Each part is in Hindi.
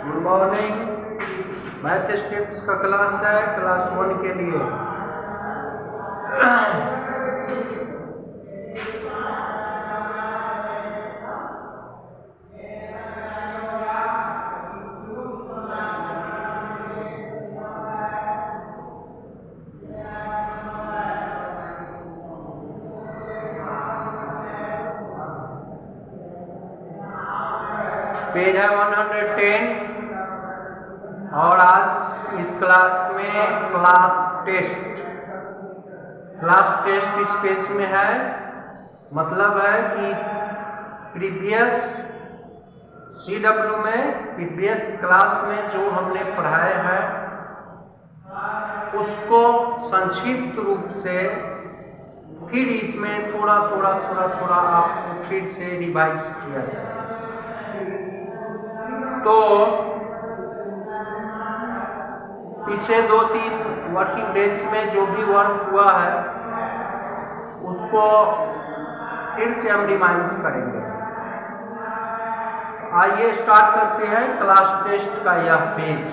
Good morning. मैथ स्टेप्स का क्लास है, क्लास 1 के लिए। पेज है 110 और आज इस क्लास में क्लास टेस्ट इस पेज में है। मतलब है कि प्रीवियस CW में प्रीवियस क्लास में जो हमने पढ़ाया है उसको संक्षिप्त रूप से फिर इसमें थोड़ा आपको फिर से रिवाइज किया जाए। तो पीछे 2-3 वर्किंग डेज में जो भी वर्क हुआ है उसको फिर से हम रिवाइज करेंगे। आइए स्टार्ट करते हैं क्लास टेस्ट का यह पेज।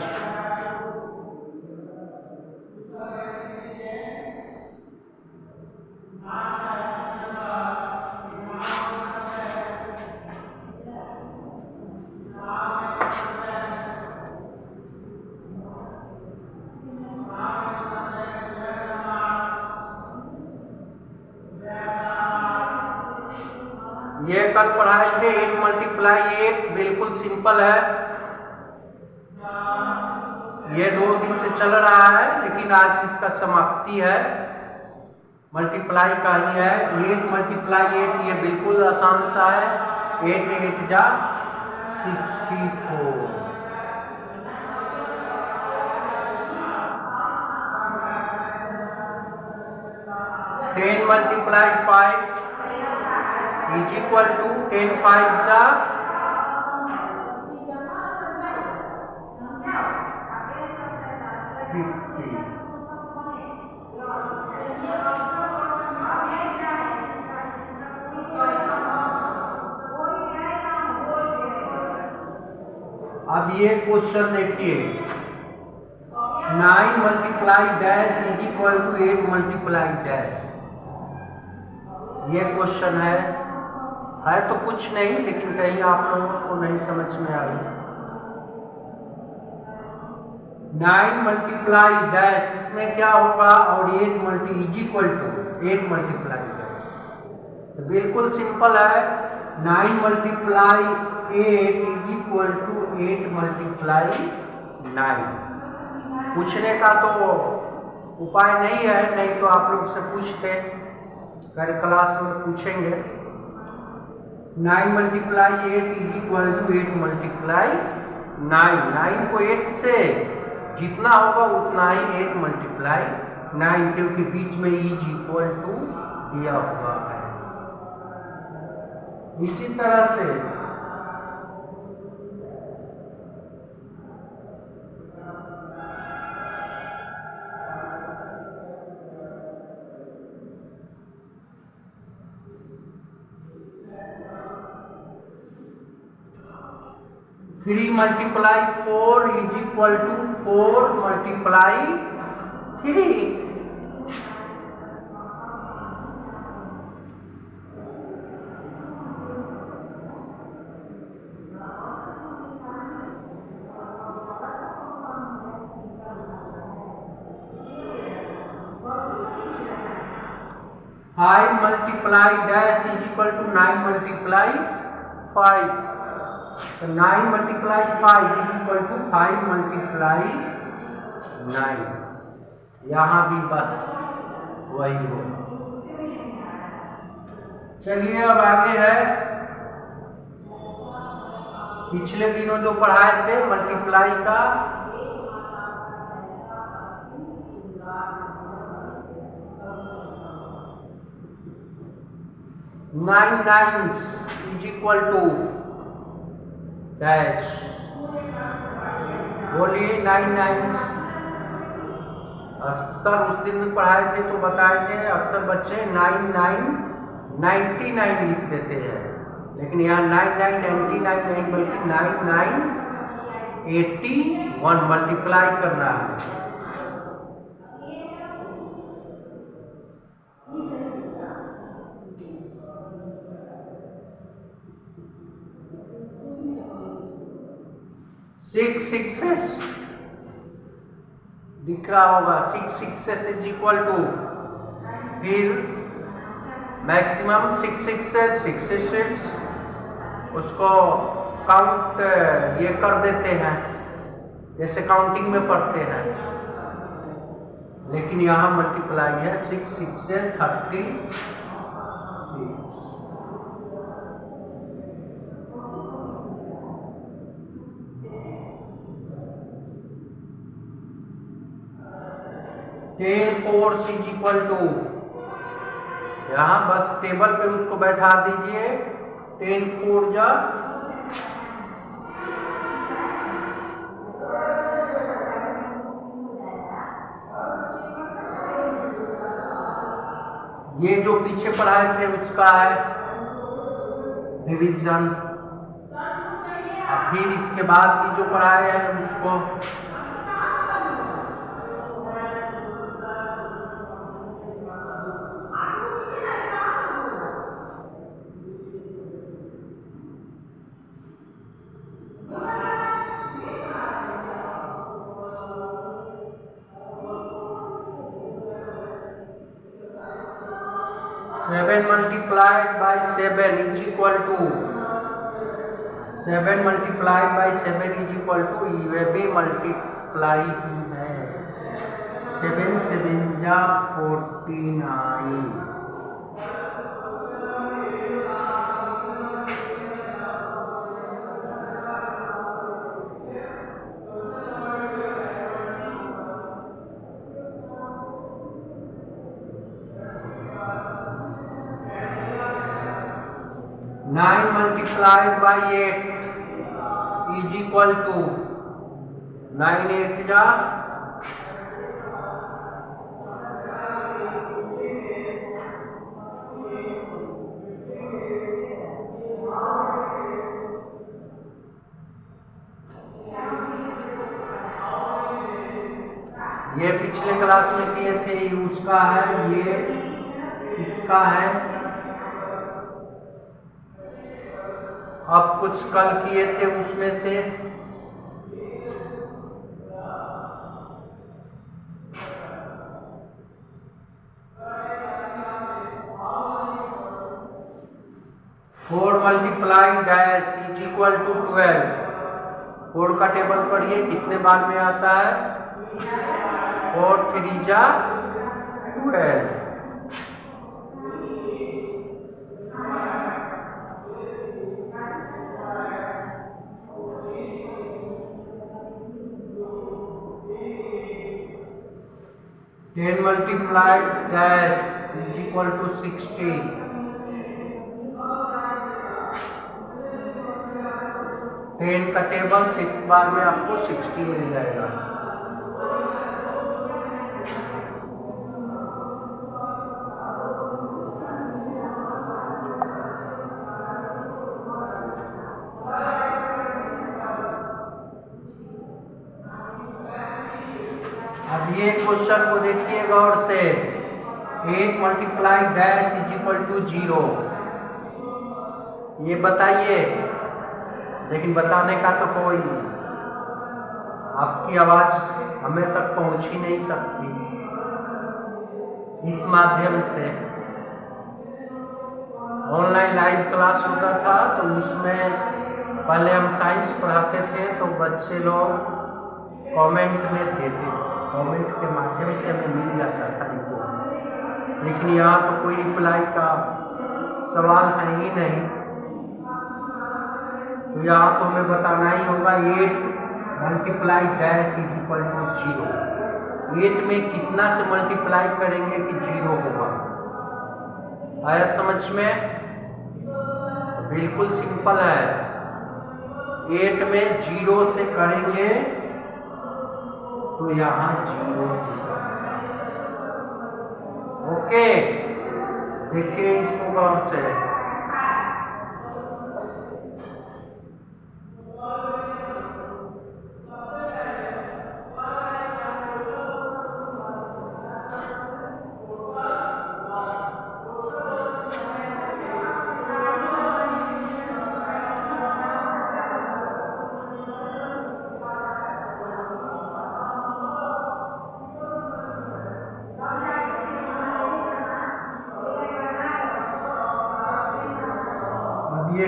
ये कल पढ़ाए थे 8 × 8, बिल्कुल सिंपल है। ये 2 दिन से चल रहा है लेकिन आज इसका समाप्ति है, मल्टीप्लाई का ही है। 8 × 8 ये बिल्कुल आसान सा है। 8 8 जा 64। Ten multiply 5 is equal to 10 5 जा 50। अब ये क्वेश्चन देखिए, 9 × dash is equal to 8 × dash. ये क्वेश्चन है तो कुछ नहीं, लेकिन कहीं आप लोगों को नहीं समझ में आ रही। 9 × डैश इसमें क्या होगा और 8 is equal to 8 × डैश। तो बिल्कुल सिंपल है। 9 × 8 is equal to 8 × 9। पूछने का तो उपाय नहीं है, नहीं तो आप लोग से पूछते, कल क्लास में पूछेंगे। 9 × 8 is equal to 8 × 9। 9 को 8 से जितना होगा उतना ही 8 × 9, क्योंकि बीच में is equal to दिया हुआ है। इसी तरह से three multiply 4 is equal to 4 × 3। Five multiply dash is equal to 9 × 5। तो 9 × 5 is equal to 5 × 9। यहाँ भी बस वही हो। चलिए अब आगे है, पिछले दिनों जो पढ़ाए थे मल्टीप्लाई का। Nine nines is equal to dash. बोलिए 9 9। अक्सर उस दिन में पढ़ाए थे तो बताए थे, अक्सर बच्चे 9 9 99 लिख देते हैं, लेकिन यहाँ 9 9 99 नहीं बल्कि 9 9 81 मल्टीप्लाई करना है। सिक्स सिक्सेस दिख रहा होगा, 6 सिक्सेस इज इक्वल टू, फिर मैक्सिमम 6 सिक्सेस 66, उसको काउंट ये कर देते हैं जैसे काउंटिंग में पढ़ते हैं, लेकिन यहाँ मल्टीप्लाई है 6 सिक्सेस 36। 10 4 इज इक्वल टू, यहाँ बस टेबल पे उसको बैठा दीजिए। 10 4 जा, ये जो पीछे पढ़ाए थे उसका है डिवीजन। फिर इसके बाद की जो पढ़ाए हैं उसको seven multiplied by 7 is equal to, 7 multiplied by 7 is equal to, ये भी मल्टीप्लाई ही है। 7 7 जा 49। Nine multiplied by 8 is equal to, 9 8 जा, ये पिछले क्लास में किए थे, ये उसका है, ये इसका है। अब कुछ कल किए थे उसमें से four multiply dash is equal to 12। 4 का टेबल पढ़िए कितने बार में आता है, 4 3 जा 12। Ten multiplied dash is equal to 60। 10 का टेबल 6 बार में आपको 60 मिल जाएगा। अब ये क्वेश्चन को देखिए गौर से, 8 multiply dash is equal to 0, ये बताइए। लेकिन बताने का तो कोई, आपकी आवाज हमें तक पहुंच ही नहीं सकती इस माध्यम से। ऑनलाइन लाइव क्लास होता था तो उसमें पहले हम साइंस पढ़ाते थे तो बच्चे लोग कमेंट में देते थे, कमेंट के माध्यम से हमें मिल जाता था रिपोर्ट। लेकिन यहाँ तो कोई रिप्लाई का सवाल है ही नहीं, तो यहाँ तो हमें बताना ही होगा 8 multiply dash is equal to 0। 8 में कितना से मल्टीप्लाई करेंगे कि 0 होगा। आया समझ में? बिल्कुल सिंपल है। 8 में 0 से करेंगे तो यहाँ 0। ओके, देखिए इसको गौर से।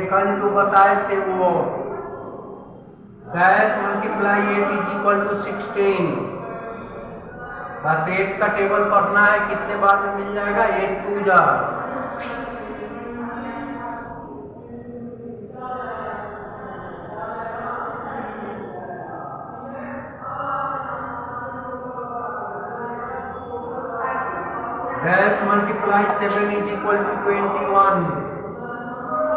कल जो बताए थे वो dash multiply 8 is equal to 16। बस 8 का टेबल पढ़ना है, कितने बार में मिल जाएगा, 8 2 जा। Dash multiply 7 is equal to 21।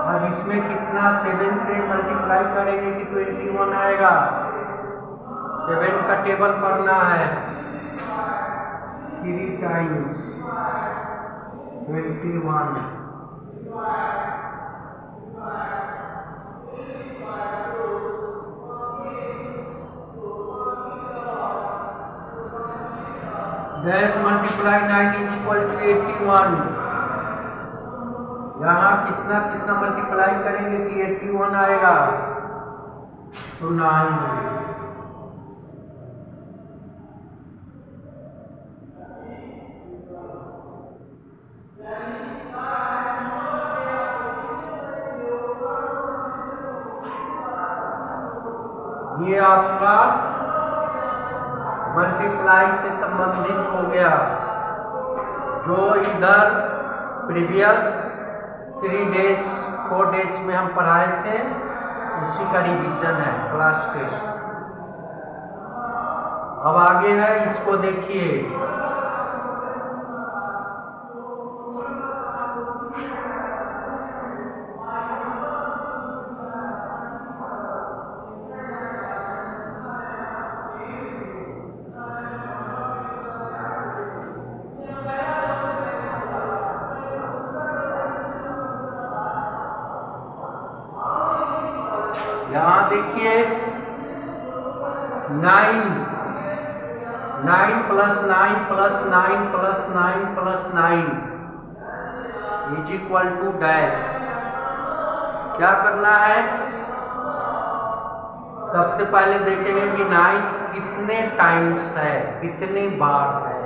अब इसमें कितना 7 से मल्टीप्लाई करेंगे कि 21 आएगा। 7 का टेबल पढ़ना है, 3 times 21। Dash multiply 9 is equal to 81। यहाँ कितना कितना मल्टीप्लाई करेंगे कि 81 आएगा, तो 9। ये आपका मल्टीप्लाई से संबंधित हो गया, जो इधर प्रीवियस 3 डेज 4 डेज में हम पढ़ाए थे, उसी का रिवीजन है, क्लास टेस्ट। अब आगे है, इसको देखिए। यहाँ देखिए 9 plus 9 plus 9 plus 9 plus 9 is equal to dash. क्या करना है, सबसे पहले देखेंगे कि 9 कितने टाइम्स है, कितनी बार है।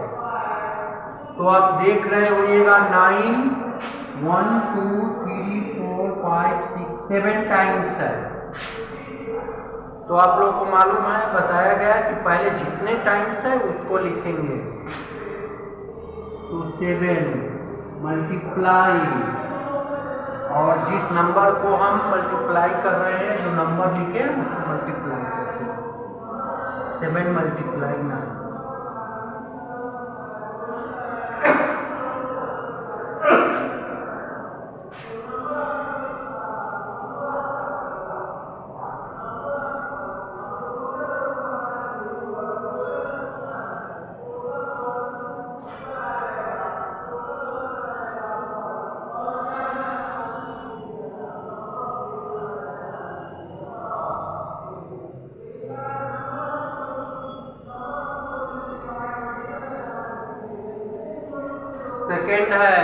तो आप देख रहे होइएगा 9 1 2 3 4 5 6 7 टाइम्स है। तो आप लोग को मालूम है, बताया गया कि पहले जितने टाइम्स है उसको लिखेंगे। तो 7 मल्टीप्लाई, और जिस नंबर को हम मल्टीप्लाई कर रहे हैं, जो नंबर लिखे उसको मल्टीप्लाई करते हैं। 7 मल्टीप्लाई 9। सेकेंड है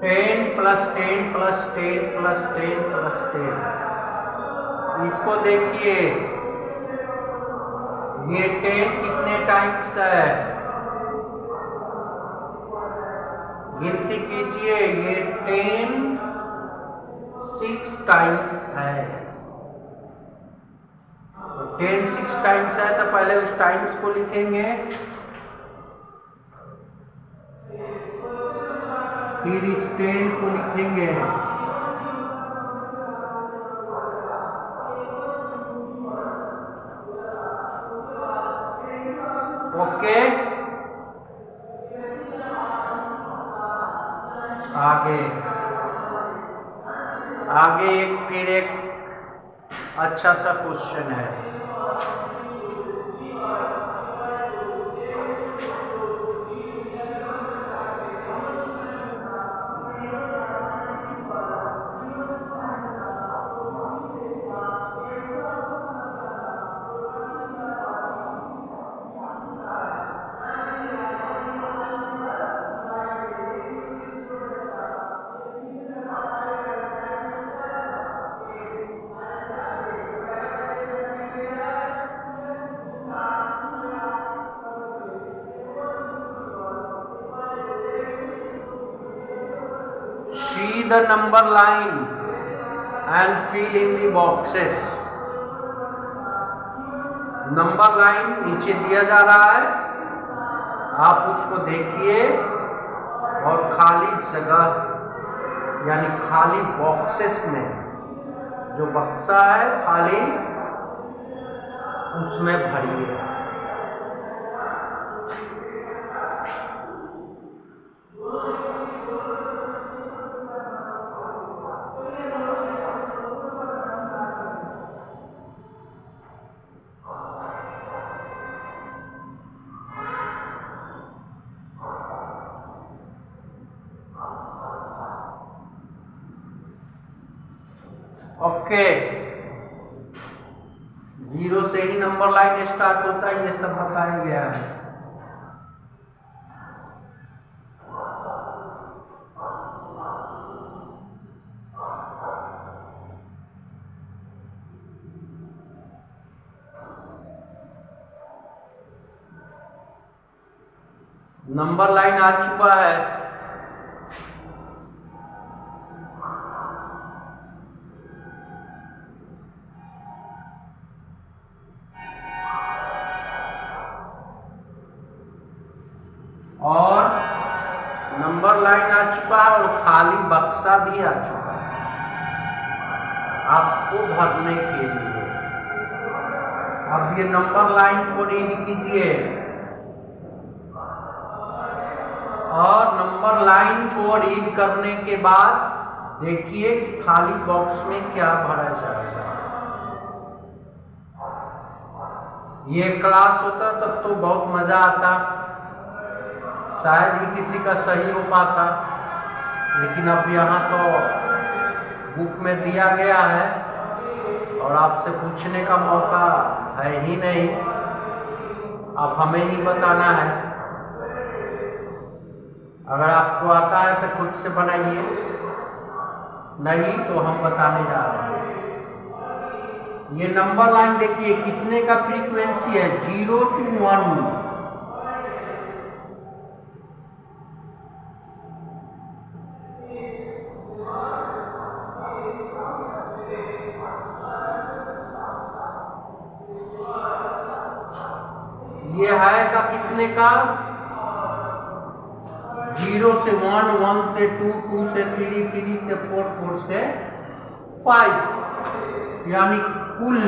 10 प्लस 10 प्लस 10 प्लस 10 प्लस 10। इसको देखिए, ये 10 कितने टाइम्स है, गिनती कीजिए। ये 10 6 टाइम्स है। 10 6 टाइम्स है, तो पहले उस टाइम्स को लिखेंगे, फिर इस 10 को लिखेंगे। ओके, आगे फिर एक अच्छा सा क्वेश्चन है। the number line and fill in the boxes. Number line नीचे दिया जा रहा है, आप उसको देखिए और खाली जगह यानी खाली बॉक्सेस में जो बक्सा है खाली उसमें भरिए। ओके, जीरो से ही नंबर लाइन स्टार्ट होता है, ये सब बताया गया है। नंबर लाइन आ चुका है। और नंबर लाइन आ चुका है और खाली बक्सा भी आ चुका है आपको भरने के लिए। अब ये नंबर लाइन को रीड कीजिए और नंबर लाइन को रीड करने के बाद देखिए कि खाली बॉक्स में क्या भरा जाएगा। ये क्लास होता तब तो बहुत मजा आता, शायद ही किसी का सही हो पाता, लेकिन अब यहाँ तो बुक में दिया गया है और आपसे पूछने का मौका है ही नहीं, अब हमें ही बताना है। अगर आपको आता है तो खुद से बनाइए, नहीं तो हम बताने जा रहे हैं। ये नंबर लाइन देखिए कितने का फ्रीक्वेंसी है, 0 to 1। ये है का कितने का, 0 से 1, 1 से 2, 2 से 3, 3 से 4, 4 से 5, यानी कुल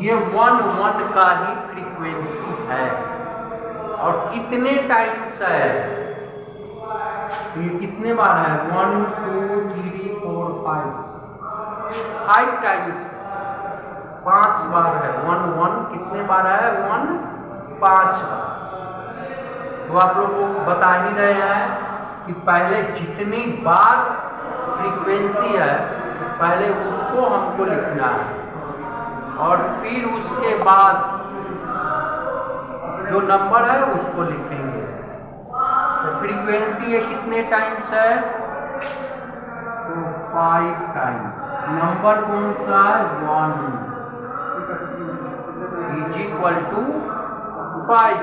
ये 1 का ही फ्रीक्वेंसी है। और कितने टाइम्स है, ये कितने बार है, 1 2 3 4 5 टाइम्स, 5 बार है। 1 1 कितने बार है, 1 5 बार। तो आप लोग को बता ही रहे हैं कि पहले जितनी बार फ्रीक्वेंसी है पहले उसको हमको लिखना है और फिर उसके बाद जो नंबर है उसको लिखेंगे। तो फ्रीक्वेंसी ये कितने टाइम्स है, तो 5 टाइम्स। नंबर कौन सा है, 1 इज इक्वल टू 5।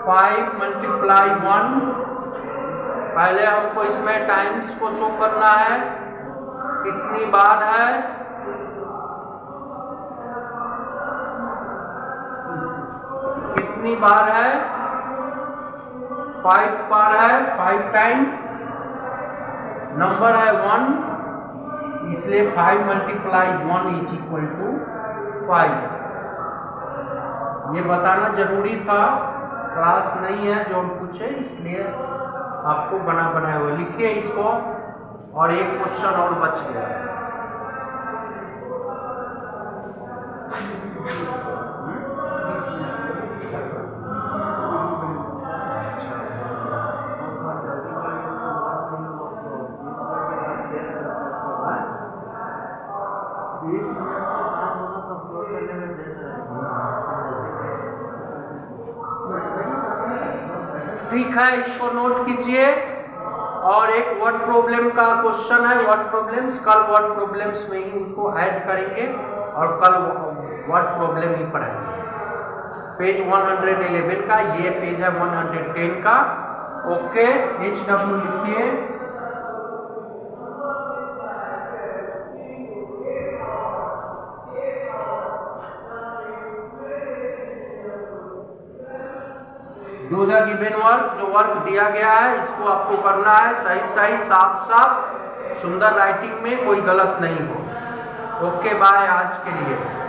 5 मल्टीप्लाई 1, पहले हमको इसमें टाइम्स को शो करना है, कितनी बार है, कितनी बार है, 5 बार है, 5 टाइम्स। नंबर है 1, इसलिए 5 मल्टीप्लाई 1 इज इक्वल टू 5। ये बताना जरूरी था, क्लास नहीं है जो हम पूछे, इसलिए आपको बना बनाए हुए लिखिए इसको। और एक क्वेश्चन और बच गया, ठीक है, इसको नोट कीजिए। और एक वर्ड प्रॉब्लम का क्वेश्चन है, वर्ड प्रॉब्लम्स, कल वर्ड प्रॉब्लम्स में ही उसको ऐड करेंगे और कल वर्ड प्रॉब्लम ही पढ़ाएंगे। पेज 111 का, ये पेज है 110 का। ओके, HW लिखिए। डू द गिवन वर्क, जो वर्क दिया गया है इसको आपको करना है सही सही, साफ साफ, सुंदर राइटिंग में, कोई गलत नहीं हो। ओके बाय आज के लिए।